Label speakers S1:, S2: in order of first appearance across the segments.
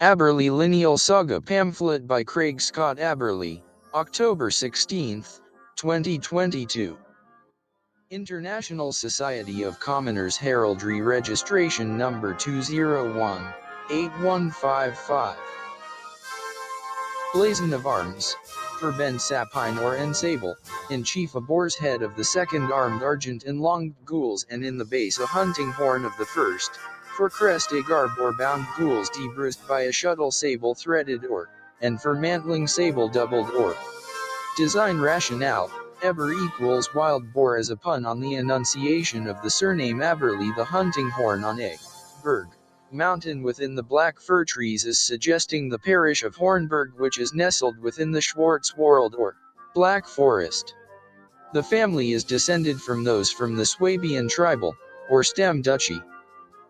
S1: Aberle Lineal Saga Pamphlet by Craig Scott Aberle, October 16, 2022. International Society of Commoners Heraldry Registration Number 201-8155. Blazon of Arms, for Ben Sapine or en Sable, in chief a boar's head of the second armed argent and long gules and in the base a hunting horn of the first, for crest a garb or bound gules debruised by a shuttle sable threaded or, and for mantling sable doubled or. Design rationale, Eber equals wild boar as a pun on the enunciation of the surname Aberle, the hunting horn on a berg mountain within the black fir trees, is suggesting the parish of Hornberg, which is nestled within the Schwarzwald or Black Forest. The family is descended from those from the Swabian tribal, or stem duchy.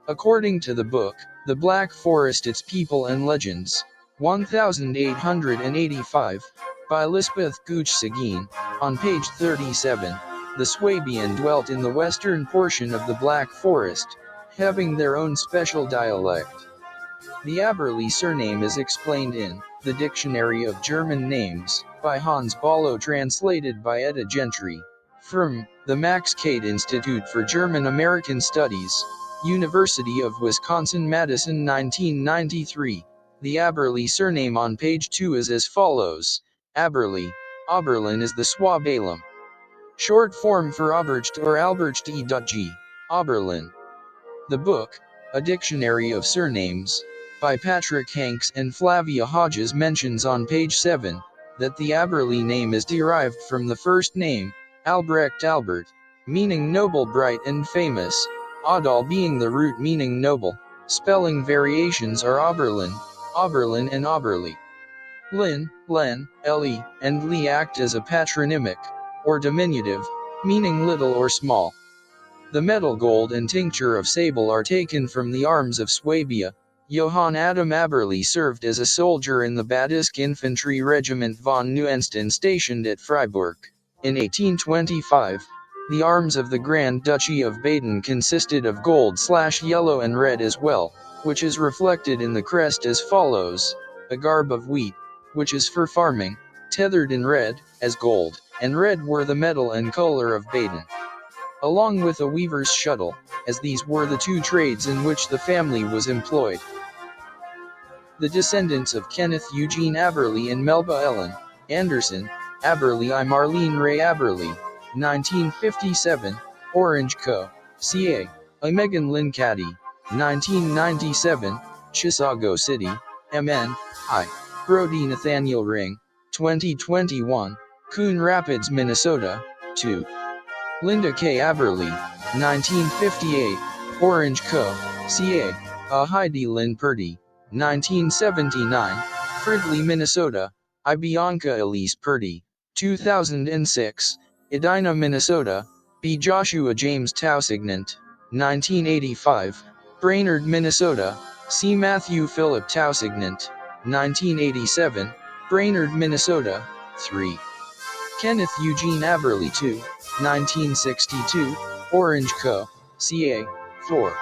S1: According to the book, The Black Forest, Its People and Legends, 1885, by Lisbeth Gooch Seguin, on page 37, the Swabian dwelt in the western portion of the Black Forest, having their own special dialect. The Aberle surname is explained in The Dictionary of German Names, by Hans Ballo, translated by Etta Gentry, from the Max Cade Institute for German-American Studies, University of Wisconsin-Madison, 1993. The Aberle surname on page 2 is as follows: Aberle, Oberlin is the Swabalum. Short form for Obercht or Albrecht e.g. Oberlin. The book, A Dictionary of Surnames, by Patrick Hanks and Flavia Hodges, mentions on page 7, that the Aberle name is derived from the first name, Albrecht Albert, meaning noble, bright and famous, Adal being the root meaning noble. Spelling variations are Oberlin, Oberlin and Oberle. Lin, Len, Le, and Lee act as a patronymic, or diminutive, meaning little or small. The metal gold and tincture of sable are taken from the arms of Swabia. Johann Adam Aberle served as a soldier in the Badisk Infantry Regiment von Neuenstein stationed at Freiburg. In 1825, the arms of the Grand Duchy of Baden consisted of gold/yellow and red as well, which is reflected in the crest as follows: a garb of wheat, which is for farming, tethered in red, as gold, and red were the metal and color of Baden, along with a weaver's shuttle, as these were the two trades in which the family was employed. The descendants of Kenneth Eugene Aberle and Melba Ellen Anderson Aberle I Marlene Ray Aberle, 1957, Orange Co., ca. I Megan Lynn Caddy, 1997, Chisago City, MN, I. Brody Nathaniel Ring, 2021, Coon Rapids, Minnesota, 2. Linda K. Aberle, 1958, Orange Co., ca. Heidi Lynn Purdy, 1979, Fridley, Minnesota, I. Bianca Elise Purdy, 2006, Edina, Minnesota, B. Joshua James Tausignant, 1985, Brainerd, Minnesota, C. Matthew Philip Tausignant, 1987, Brainerd, Minnesota, 3. Kenneth Eugene Aberle II, 1962, Orange Co., ca. 4.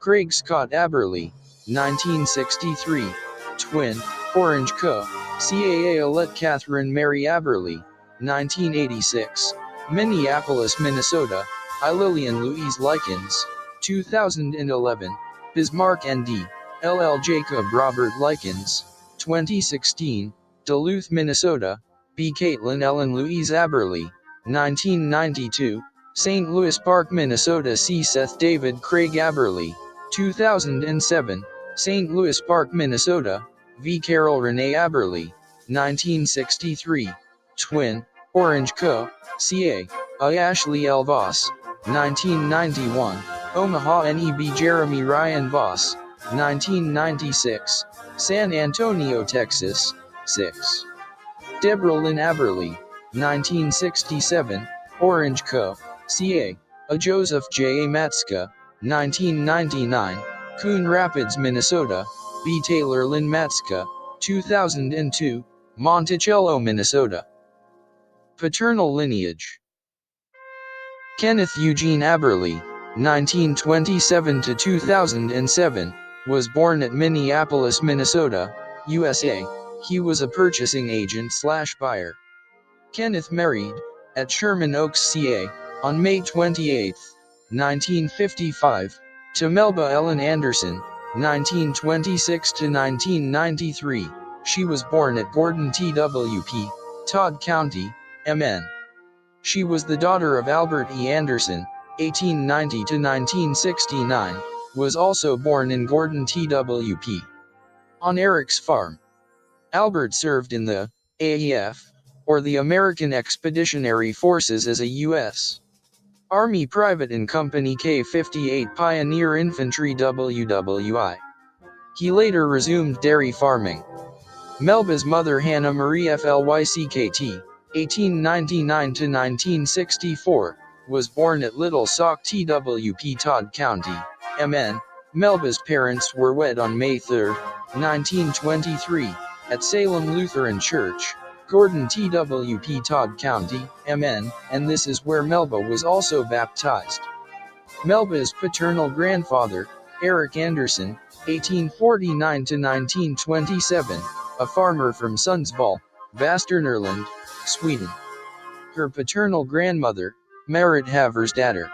S1: Craig Scott Aberle, 1963, Twin, Orange Co., ca. Alette Catherine Mary Aberle, 1986, Minneapolis, Minnesota, I. Lillian Louise Likens, 2011, Bismarck N.D., L.L. Jacob Robert Likens, 2016, Duluth, Minnesota, B. Caitlin Ellen Louise Aberle, 1992, St. Louis Park, Minnesota, C. Seth David Craig Aberle, 2007, St. Louis Park, Minnesota, V. Carol Renee Aberle, 1963, Twin, Orange Co., ca. I. Ashley L. Voss, 1991, Omaha, NEB Jeremy Ryan Voss, 1996, San Antonio, Texas, 6. Deborah Lynn Aberle, 1967, Orange Co., ca. A. Joseph J. A. Matska, 1999, Coon Rapids, Minnesota, B. Taylor Lynn Matska, 2002, Monticello, Minnesota. Paternal lineage: Kenneth Eugene Aberle, 1927 to 2007, was born at Minneapolis, Minnesota, USA. He was a purchasing agent/buyer. Kenneth married, at Sherman Oaks, CA, on May 28, 1955, to Melba Ellen Anderson, 1926–1993. She was born at Gordon TWP, Todd County, MN. She was the daughter of Albert E. Anderson, 1890–1969, was also born in Gordon TWP. On Eric's farm, Albert served in the AEF, or the American Expeditionary Forces, as a U.S. Army private in Company K-58 Pioneer Infantry WWI. He later resumed dairy farming. Melba's mother, Hannah Marie Flyckt, 1899–1964, was born at Little Sauk, TWP, Todd County, MN. Melba's parents were wed on May 3, 1923, at Salem Lutheran Church, Gordon TWP, Todd County, MN, and this is where Melba was also baptized. Melba's paternal grandfather, Eric Anderson, 1849–1927, a farmer from Sundsvall, Västernorrland, Sweden. Her paternal grandmother, Marit Haversdatter,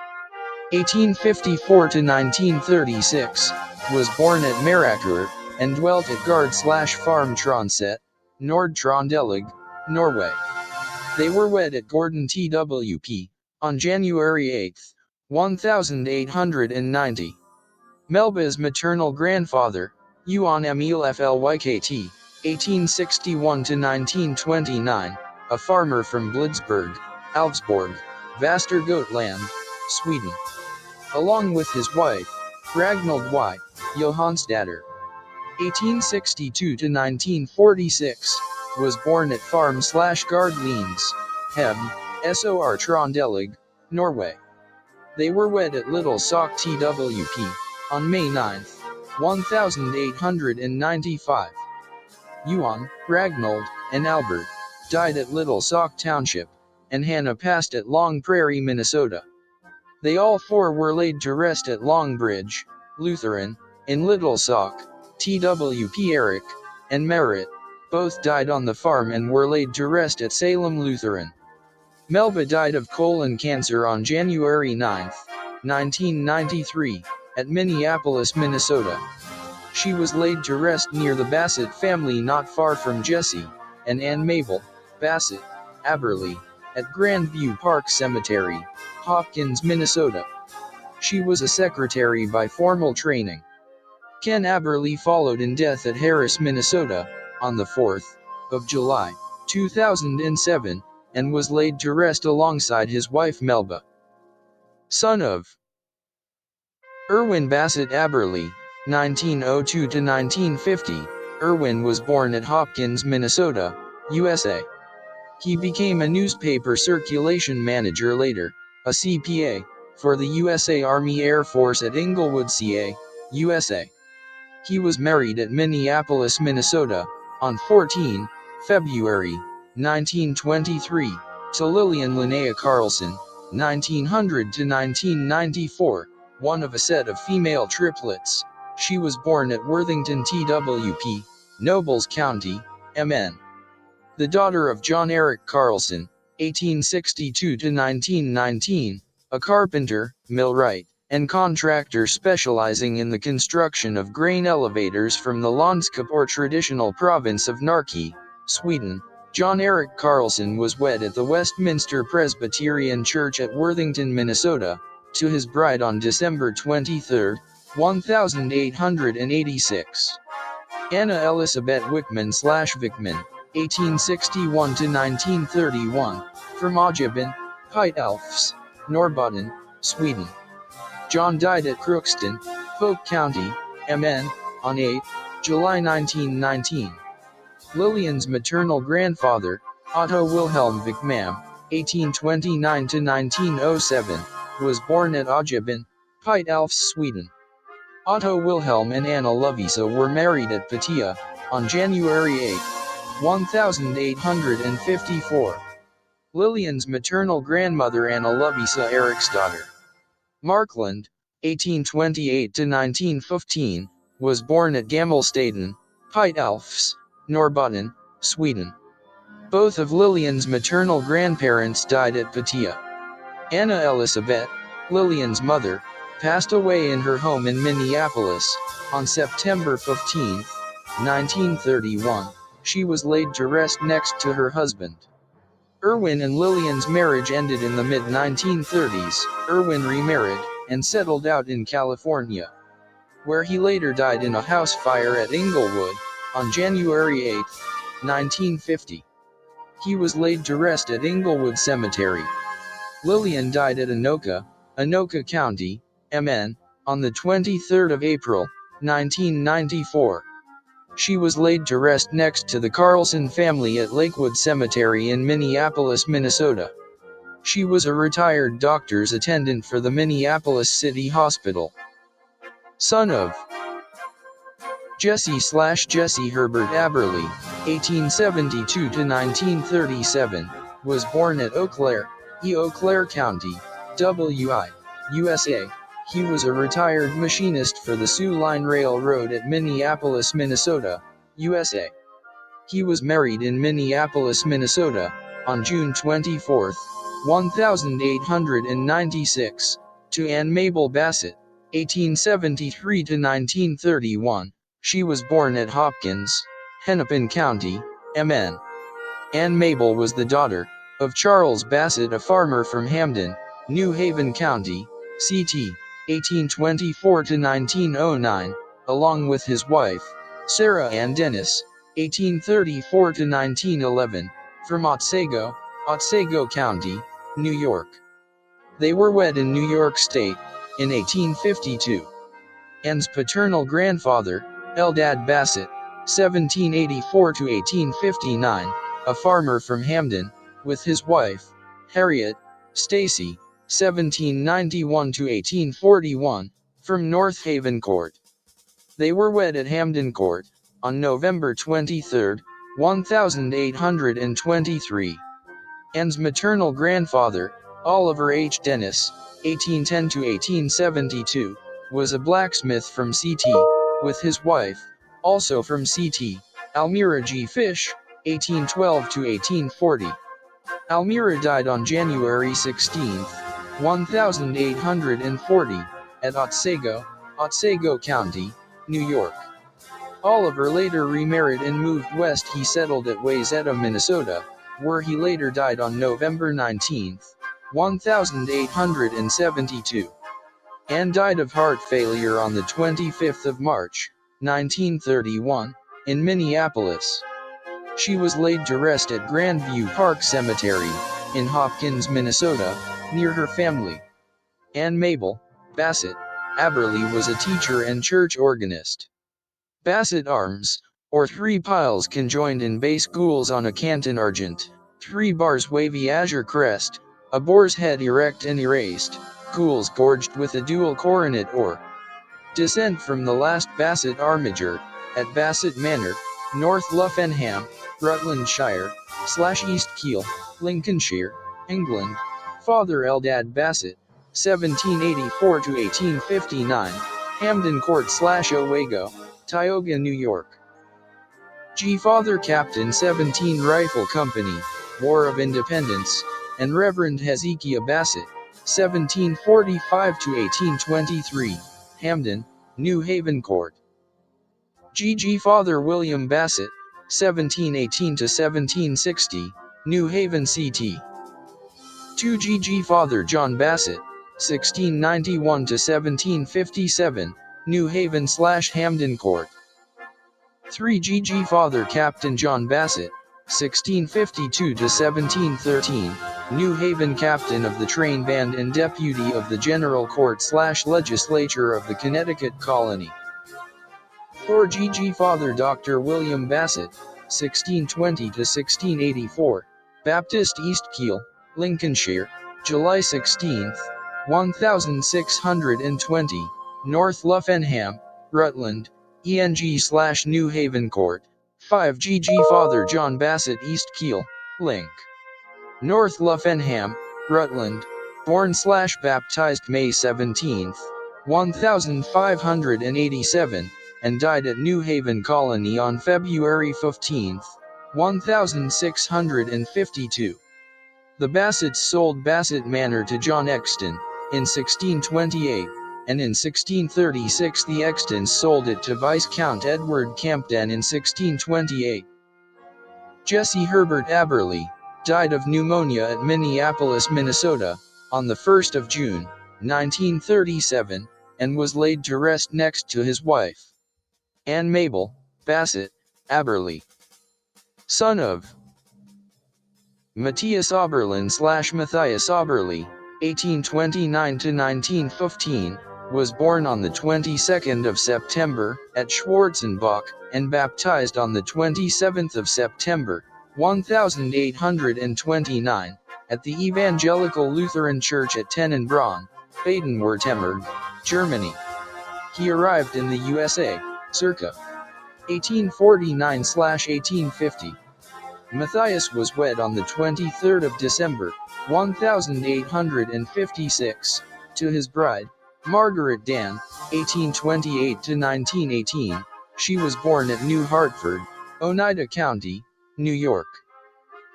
S1: 1854–1936, was born at Marakur, and dwelt at Gard/Farm Tronset, Nord-Trøndelag, Norway. They were wed at Gordon TWP, on January 8, 1890. Melba's maternal grandfather, Johan Emil Flykt, 1861–1929, a farmer from Blidsberg, Alvsborg, Västergötland, Sweden. Along with his wife, Ragnhild Y. Johansdatter, 1862–1946, was born at Farm/Gard Leans, Hebn, Sor Trondelag, Norway. They were wed at Little Sauk TWP, on May 9, 1895. Johan, Ragnhild, and Albert died at Little Sauk Township, and Hannah passed at Long Prairie, Minnesota. They all four were laid to rest at Long Bridge, Lutheran, in Little Sauk, TWP. Eric and Merritt both died on the farm and were laid to rest at Salem Lutheran. Melba died of colon cancer on January 9, 1993, at Minneapolis, Minnesota. She was laid to rest near the Bassett family not far from Jesse and Ann Mabel Bassett, Aberle, at Grandview Park Cemetery, Hopkins, Minnesota. She was a secretary by formal training. Ken Aberle followed in death at Harris, Minnesota, on the 4th of July, 2007, and was laid to rest alongside his wife Melba. Son of Irwin Bassett Aberle, 1902–1950, Irwin was born at Hopkins, Minnesota, USA. He became a newspaper circulation manager later, a CPA, for the USA Army Air Force at Inglewood, CA, USA. He was married at Minneapolis, Minnesota, on 14 February 1923, to Lillian Linnea Carlson, 1900–1994, one of a set of female triplets. She was born at Worthington TWP, Nobles County, MN. The daughter of John Eric Carlson, 1862–1919, a carpenter, millwright, and contractor specializing in the construction of grain elevators from the landskap or traditional province of Närke, Sweden. John Eric Carlson was wed at the Westminster Presbyterian Church at Worthington, Minnesota, to his bride on December 23, 1886. Anna Elisabeth Wickman/Vickman, 1861–1931, from Ojeben, Pite-Alfs, Norrbotten, Sweden. John died at Crookston, Polk County, MN, on 8 July 1919. Lillian's maternal grandfather, Otto Wilhelm Vickman, 1829–1907, was born at Ojeben, Pite-Alfs, Sweden. Otto Wilhelm and Anna Lovisa were married at Patia, on January 8, 1854. Lillian's maternal grandmother, Anna Lovisa Eriksdotter Markland, 1828–1915, was born at Gammelstaden, Pytalfs, Norrbotten, Sweden. Both of Lillian's maternal grandparents died at Patia. Anna Elisabeth, Lillian's mother, passed away in her home in Minneapolis on September 15, 1931. She was laid to rest next to her husband. Erwin and Lillian's marriage ended in the mid-1930s. Erwin remarried and settled out in California, where he later died in a house fire at Inglewood on January 8, 1950. He was laid to rest at Inglewood Cemetery. Lillian died at Anoka, Anoka County, MN, on the 23rd of April, 1994. She was laid to rest next to the Carlson family at Lakewood Cemetery in Minneapolis, Minnesota. She was a retired doctor's attendant for the Minneapolis City Hospital. Son of Jesse Herbert Aberle, 1872 to 1937, was born at Eau Claire, Eau Claire County, WI, USA. He was a retired machinist for the Sioux Line Railroad at Minneapolis, Minnesota, USA. He was married in Minneapolis, Minnesota, on June 24, 1896, to Ann Mabel Bassett, 1873 to 1931. She was born at Hopkins, Hennepin County, MN. Ann Mabel was the daughter of Charles Bassett, a farmer from Hamden, New Haven County, CT, 1824 to 1909, along with his wife, Sarah Ann Dennis, 1834 to 1911, from Otsego, Otsego County, New York. They were wed in New York State in 1852. Ann's paternal grandfather, Eldad Bassett, 1784 to 1859, a farmer from Hamden, with his wife, Harriet Stacy, 1791 to 1841, from North Haven Court. They were wed at Hamden Court on November 23, 1823. Ann's maternal grandfather, Oliver H. Dennis, 1810 to 1872, was a blacksmith from CT, with his wife, also from CT, Almira G. Fish, 1812 to 1840. Almira died on January 16, 1840, at Otsego, Otsego County, New York. Oliver later remarried and moved west. He settled at Wayzata, Minnesota, where he later died on November 19, 1872. Ann died of heart failure on the 25th of March, 1931, in Minneapolis. She was laid to rest at Grandview Park Cemetery, in Hopkins, Minnesota, near her family. Ann Mabel Bassett Aberle was a teacher and church organist. Bassett arms, or three piles conjoined in base gules on a canton argent, 3 bars wavy azure crest, a boar's head erect and erased, gules gorged with a dual coronet or descent from the last Bassett armiger, at Bassett Manor, North Luffenham, Rutlandshire, / East Keel, Lincolnshire, England. Father Eldad Bassett, 1784 to 1859, Hamden Court / Owego, Tioga, New York. G. Father Captain 17 Rifle Company, War of Independence, and Reverend Hezekiah Bassett, 1745 to 1823, Hamden, New Haven Court. G. Father William Bassett, 1718 to 1760, New Haven CT. 2 G. Father John Bassett, 1691 to 1757, New Haven / Hamden Court. 3 G. Father Captain John Bassett, 1652 to 1713, New Haven Captain of the Train Band and Deputy of the General Court / Legislature of the Connecticut Colony. 4 G. Father Dr. William Bassett, 1620 to 1684, Baptist East Keel, Lincolnshire, July 16, 1620, North Luffenham, Rutland, ENG / New Haven Court. 5 G. Father John Bassett East Keel, Link. North Luffenham, Rutland, born / baptized May 17, 1587, and died at New Haven Colony on February 15, 1652. The Bassets sold Bassett Manor to John Exton in 1628, and in 1636 the Extons sold it to Viscount Edward Campden in 1628. Jesse Herbert Aberle died of pneumonia at Minneapolis, Minnesota, on the 1st of June, 1937, and was laid to rest next to his wife, Anne Mabel Bassett Aberle, son of Matthias Oberlin/Matthias Aberle, 1829–1915, was born on the 22nd of September at Schwarzenbach, and baptized on the 27th of September, 1829, at the Evangelical Lutheran Church at Tennenbraun, Baden-Württemberg, Germany. He arrived in the USA, circa 1849–1850. Matthias was wed on the 23rd of December, 1856, to his bride, Margaret Dan, 1828–1918. She was born at New Hartford, Oneida County, New York.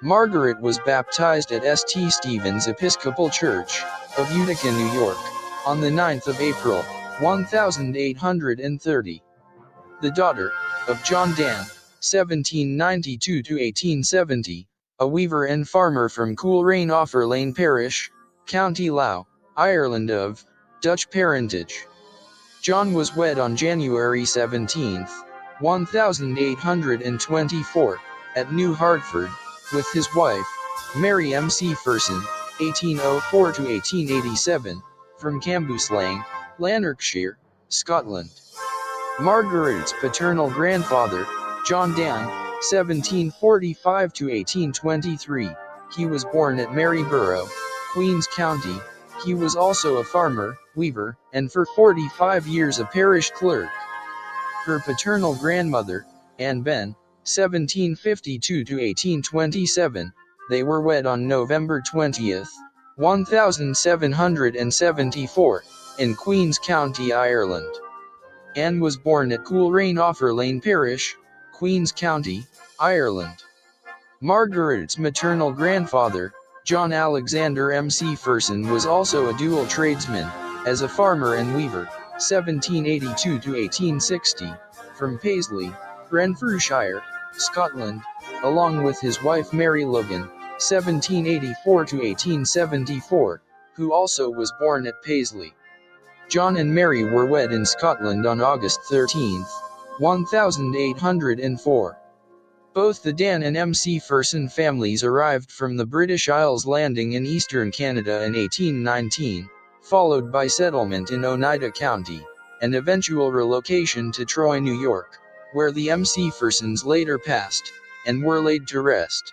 S1: Margaret was baptized at St. Stephen's Episcopal Church of Utica, New York, on the 9th of April, 1830. The daughter of John Dan, 1792–1870, a weaver and farmer from Coolrain Offerlane Parish, County Louth, Ireland of Dutch parentage. John was wed on January 17, 1824, at New Hartford, with his wife, Mary Macpherson, 1804–1887, from Cambuslang, Lanarkshire, Scotland. Margaret's paternal grandfather, John Dan, 1745–1823, he was born at Maryborough, Queens County. He was also a farmer, weaver, and for 45 years a parish clerk. Her paternal grandmother, Anne Ben, 1752–1827, they were wed on November 20, 1774, in Queens County, Ireland. Anne was born at Coolrain Offerlane Parish, Queens County, Ireland. Margaret's maternal grandfather, John Alexander Macpherson, was also a dual tradesman, as a farmer and weaver, 1782–1860, from Paisley, Renfrewshire, Scotland, along with his wife Mary Logan, 1784–1874, who also was born at Paisley. John and Mary were wed in Scotland on August 13, 1804. Both the Dan and Macpherson families arrived from the British Isles landing in eastern Canada in 1819, followed by settlement in Oneida County, and eventual relocation to Troy, New York, where the Macphersons later passed, and were laid to rest.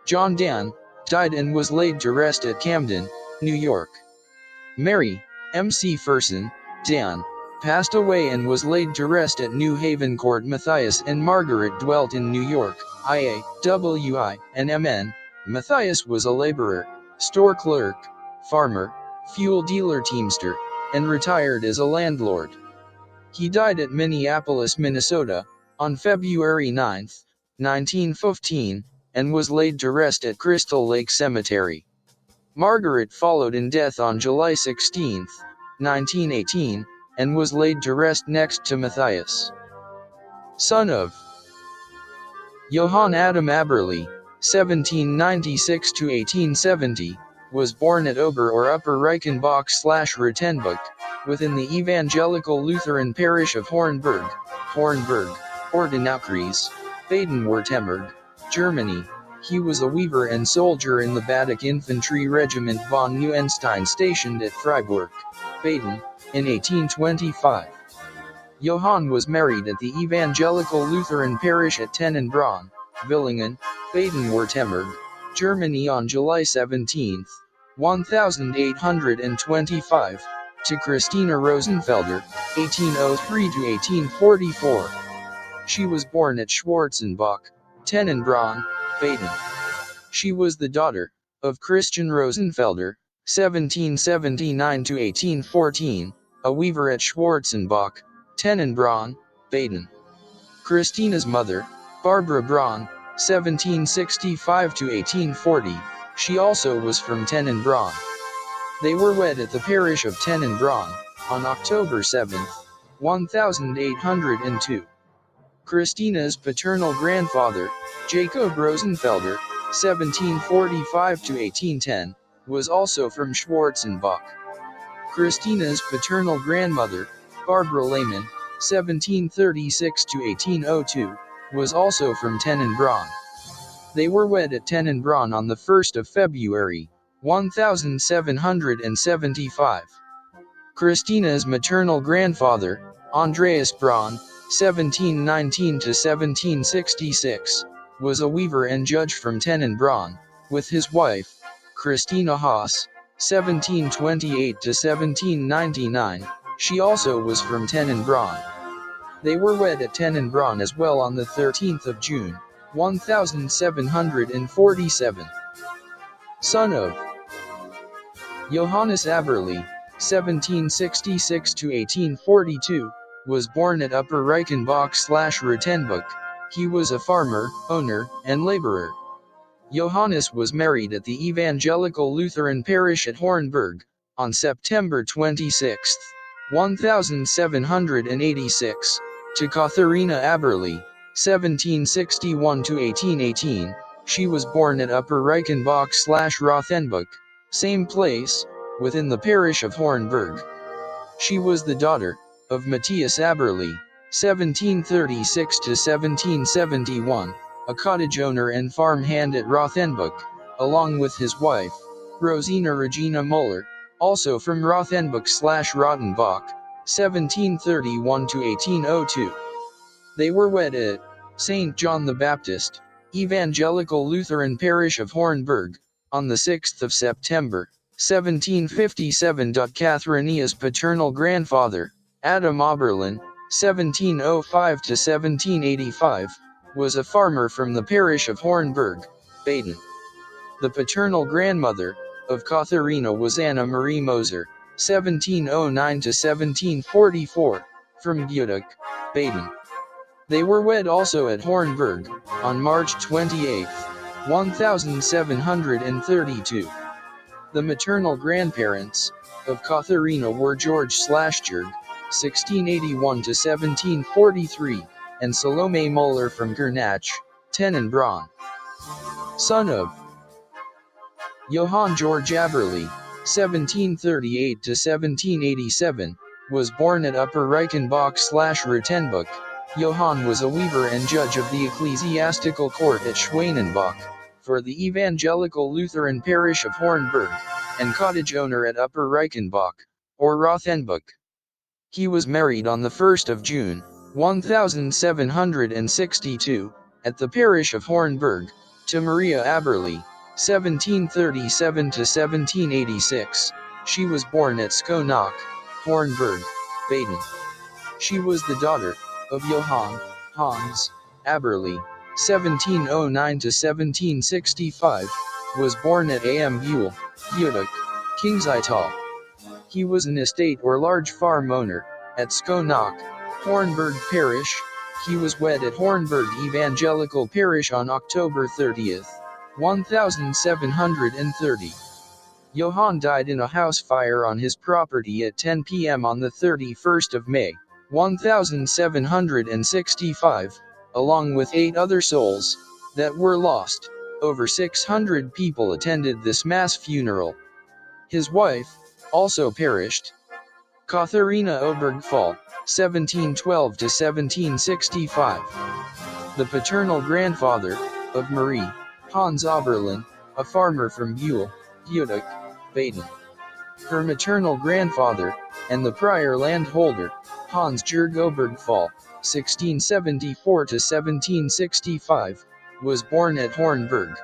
S1: John Dan died and was laid to rest at Camden, New York. Mary Macpherson Dan passed away and was laid to rest at New Haven Court. Matthias and Margaret dwelt in New York, IAWI, and MN. Matthias was a laborer, store clerk, farmer, fuel dealer, teamster, and retired as a landlord. He died at Minneapolis, Minnesota, on February 9, 1915, and was laid to rest at Crystal Lake Cemetery. Margaret followed in death on July 16, 1918, and was laid to rest next to Matthias. Son of Johann Adam Aberle, 1796–1870, was born at Ober or Upper Reichenbach/Rutenbuch, within the Evangelical Lutheran Parish of Hornburg, Ordenaukreis, Baden-Württemberg, Germany. He was a weaver and soldier in the Badak Infantry Regiment von Neuenstein stationed at Freiburg, Baden, in 1825. Johann was married at the Evangelical Lutheran Parish at Tennenbraun, Villingen, Baden-Württemberg, Germany on July 17, 1825, to Christina Rosenfelder, 1803–1844. She was born at Schwarzenbach, Tennenbraun, Baden. She was the daughter of Christian Rosenfelder, 1779–1814, a weaver at Schwarzenbach, Tennenbraun, Baden. Christina's mother, Barbara Braun, 1765 to 1840, she also was from Tenenbraun. They were wed at the parish of Tenenbraun, on October 7, 1802. Christina's paternal grandfather, Jacob Rosenfelder, 1745 to 1810, was also from Schwarzenbach. Christina's paternal grandmother, Barbara Lehmann, 1736 to 1802, was also from Tenenbraun. They were wed at Tenenbraun on the 1st of February, 1775. Christina's maternal grandfather, Andreas Braun, 1719 to 1766, was a weaver and judge from Tenenbraun, with his wife, Christina Haas, 1728 to 1799, she also was from Tenenbraun. They were wed at Tenenbraun as well on the 13th of June, 1747. Son of Johannes Aberle, 1766 to 1842, was born at Upper Reichenbach/Rutenbuch. He was a farmer, owner, and laborer. Johannes was married at the Evangelical Lutheran parish at Hornburg, on September 26, 1786, to Katharina Aberle, 1761 to 1818. She was born at Upper Reichenbach/Rothenbuch, same place, within the parish of Hornburg. She was the daughter of Matthias Aberle, 1736 to 1771, a cottage owner and farm hand at Rothenbuch, along with his wife, Rosina Regina Muller, also from Rothenbuch/Rottenbach, 1731 to 1802. They were wed at St. John the Baptist, Evangelical Lutheran Parish of Hornburg, on the 6th of September, 1757. Katharina's paternal grandfather, Adam Oberlin, 1705 to 1785, was a farmer from the parish of Hornburg, Baden. The paternal grandmother of Katharina was Anna Marie Moser, 1709 to 1744, from Gutach, Baden. They were wed also at Hornburg, on March 28, 1732. The maternal grandparents of Katharina were George Schlachterg, 1681 to 1743, and Salome Moller from Gernach, Tenenbraun. Son of Johann George Aberle, 1738 to 1787, was born at Upper Reichenbach/Rutenbuch. Johann was a weaver and judge of the ecclesiastical court at Schwanenbach, for the Evangelical Lutheran parish of Hornburg, and cottage owner at Upper Reichenbach, or Rothenbuch. He was married on the 1st of June, 1762, at the parish of Hornburg, to Maria Aberle, 1737 to 1786. She was born at Skonach, Hornburg, Baden. She was the daughter of Johann Hans Aberle, 1709 to 1765, was born at Buhl, Gutach, Kingsital. He was an estate or large farm owner at Skonach, Hornburg Parish. He was wed at Hornburg Evangelical Parish on October 30, 1730. Johann died in a house fire on his property at 10 p.m. on the 31st of May, 1765, along with 8 other souls that were lost. Over 600 people attended this mass funeral. His wife also perished. Katharina Obergfall, 1712 to 1765. The paternal grandfather of Marie, Hans Oberlin, a farmer from Buhl, Gutach, Baden. Her maternal grandfather, and the prior landholder, Hans Jurg Obergfall, 1674 to 1765, was born at Hornburg.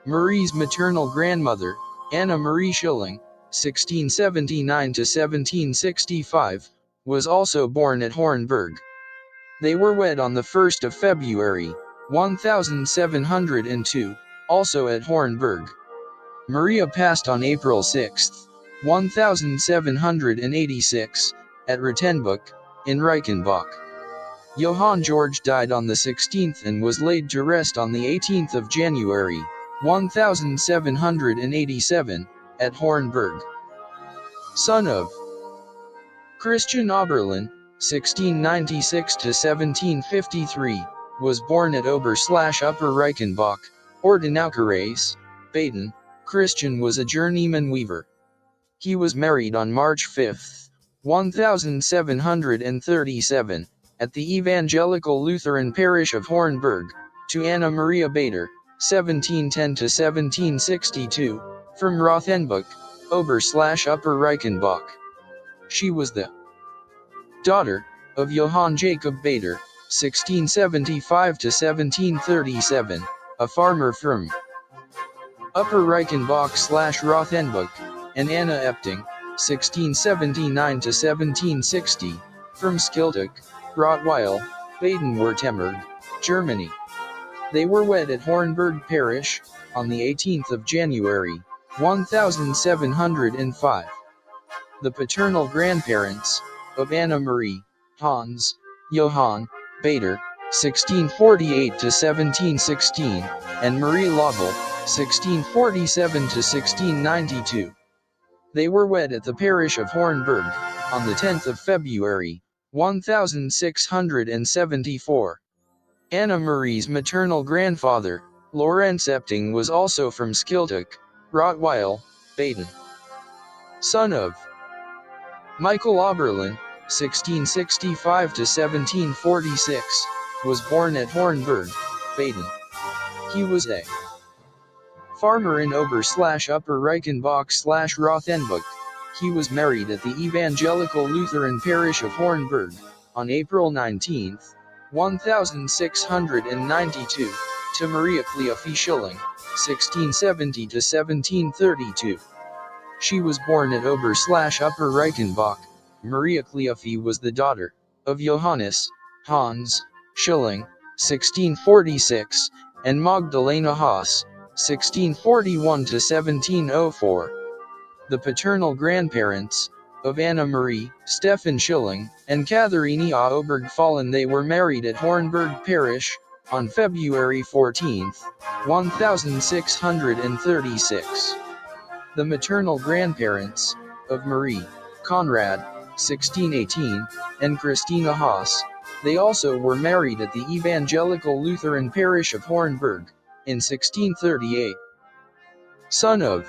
S1: Marie's maternal grandmother, Anna Marie Schilling, 1679 to 1765, was also born at Hornburg. They were wed on the 1st of February, 1702, also at Hornburg. Maria passed on April 6, 1786, at Rutenbuch, in Reichenbach. Johann George died on the 16th and was laid to rest on the 18th of January, 1787, at Hornberg. Son of Christian Aberle, 1696–1753, was born at Ober/Upper Reichenbach, Ordinaukereis, Baden. Christian was a journeyman weaver. He was married on March 5, 1737, at the Evangelical Lutheran parish of Hornberg, to Anna Maria Bader, 1710–1762, from Rothenbuch, Ober/Upper Reichenbach. She was the daughter of Johann Jacob Bader, 1675–1737, a farmer from Upper Reichenbach/Rothenbuch, and Anna Epting, 1679–1760, from Skiltach, Rottweil, Baden-Württemberg, Germany. They were wed at Hornberg Parish, on the 18th of January, 1705. The paternal grandparents of Anna Marie, Hans, Johann, Bader, 1648–1716, and Marie Lovell, 1647–1692. They were wed at the parish of Hornberg, on the 10th of February, 1674. Anna Marie's maternal grandfather, Lorenz Epting, was also from Skiltach, Rottweil, Baden. Son of Michael Aberle, 1665–1746, was born at Hornberg, Baden. He was a farmer in Ober/Upper Reichenbach/Rothenbuch. He was married at the Evangelical Lutheran parish of Hornberg, on April 19, 1692, to Maria Cleophie Schilling, 1670–1732. She was born at Ober/Upper Reichenbach. Maria Cleophie was the daughter of Johannes, Hans, Schilling, 1646, and Magdalena Haas, 1641–1704. The paternal grandparents of Anna Marie, Stephan Schilling, and Katharina Oberg-Fallen. They were married at Hornberg Parish, on February 14, 1636. The maternal grandparents of Marie, Conrad, 1618, and Christina Haas. They also were married at the Evangelical Lutheran parish of Hornberg, in 1638. Son of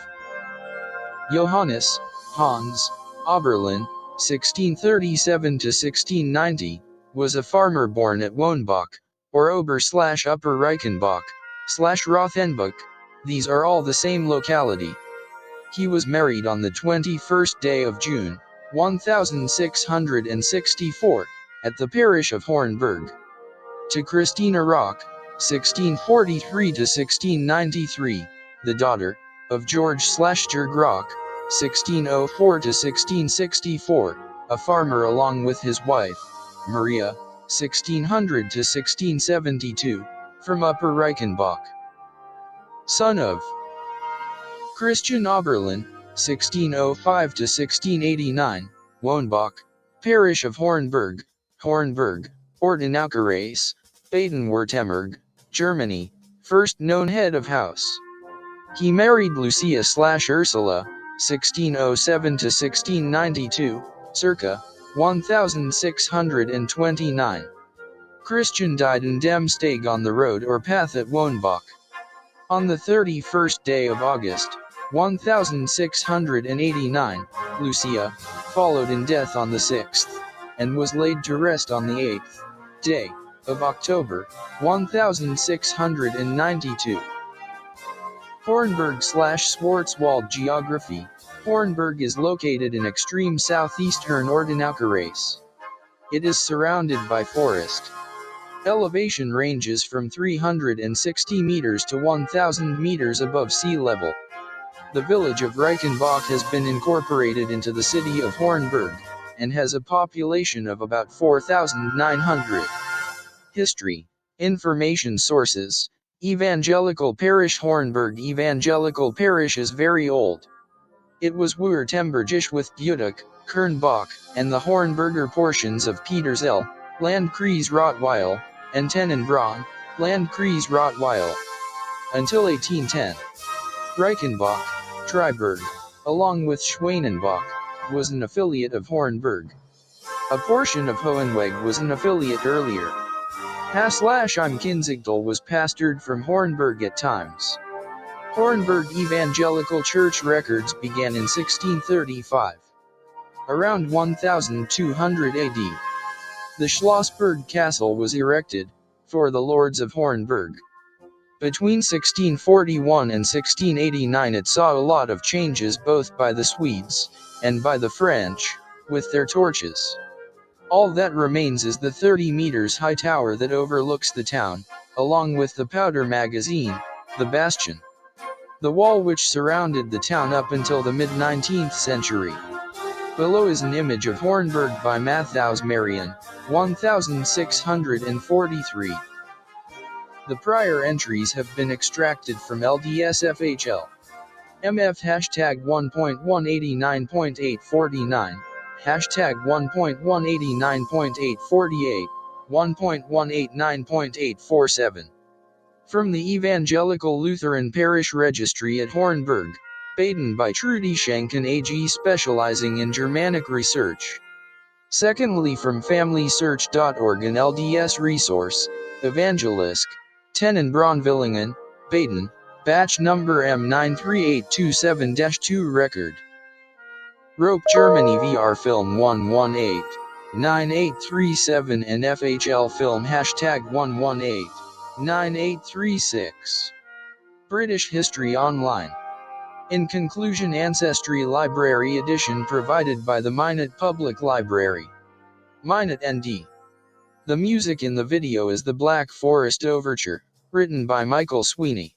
S1: Johannes, Hans, Aberle, 1637–1690, was a farmer born at Wohnbach, or Ober/Upper Reichenbach/Rothenbuch. These are all the same locality. He was married on the 21st day of June, 1664, at the parish of Hornberg, to Christina Rock, 1643–1693, the daughter of George/Jurg Rock, 1604–1664, a farmer, along with his wife, Maria, 1600–1672, from Upper Reichenbach. Son of Christian Aberle, 1605–1689, Wohnbach, parish of Hornberg, Ordinaukereis, Baden-Württemberg, Germany, first known head of house. He married Lucia/Ursula, 1607–1692, circa 1629. Christian died in Dem Steg on the road or path at Wohnbach. On the 31st day of August, 1689, Lucia followed in death on the 6th, and was laid to rest on the 8th day of October, 1692. Hornberg/Schwarzwald geography. Hornberg is located in extreme southeastern Ordinaukereis. It is surrounded by forest. Elevation ranges from 360 meters to 1,000 meters above sea level. The village of Reichenbach has been incorporated into the city of Hornberg, and has a population of about 4,900. History. Information sources. Evangelical Parish Hornberg. Evangelical Parish is very old. It was Württembergisch with Budak, Kernbach, and the Hornberger portions of Petersell, Landkreis Rottweil, and Tenenbraun, Landkreis Rottweil. Until 1810. Reichenbach, Triberg, along with Schwanenbach, was an affiliate of Hornburg. A portion of Hohenweg was an affiliate earlier. Haslach im Kinzigtal was pastored from Hornburg at times. Hornburg Evangelical Church records began in 1635. Around 1200 AD, the Schlossberg Castle was erected, for the lords of Hornburg. Between 1641 and 1689 it saw a lot of changes both by the Swedes, and by the French, with their torches. All that remains is the 30 meters high tower that overlooks the town, along with the powder magazine, the bastion. The wall which surrounded the town up until the mid-19th century. Below is an image of Hornburg by Matthäus Marian, 1643. The prior entries have been extracted from LDSFHL. MF hashtag 1.189.849, hashtag 1.189.848, 1.189.847. From the Evangelical Lutheran Parish Registry at Hornburg, Baden by Trudy Schenken AG specializing in Germanic research. Secondly from FamilySearch.org and LDS Resource, Evangelisk, Tenenbraun-Villingen, Baden, batch number M93827-2 record. Rope Germany VR Film 118-9837 and FHL Film hashtag 118-9836. British History Online. In conclusion, Ancestry Library edition provided by the Minot Public Library. Minot ND. The music in the video is the Black Forest Overture, written by Michael Sweeney.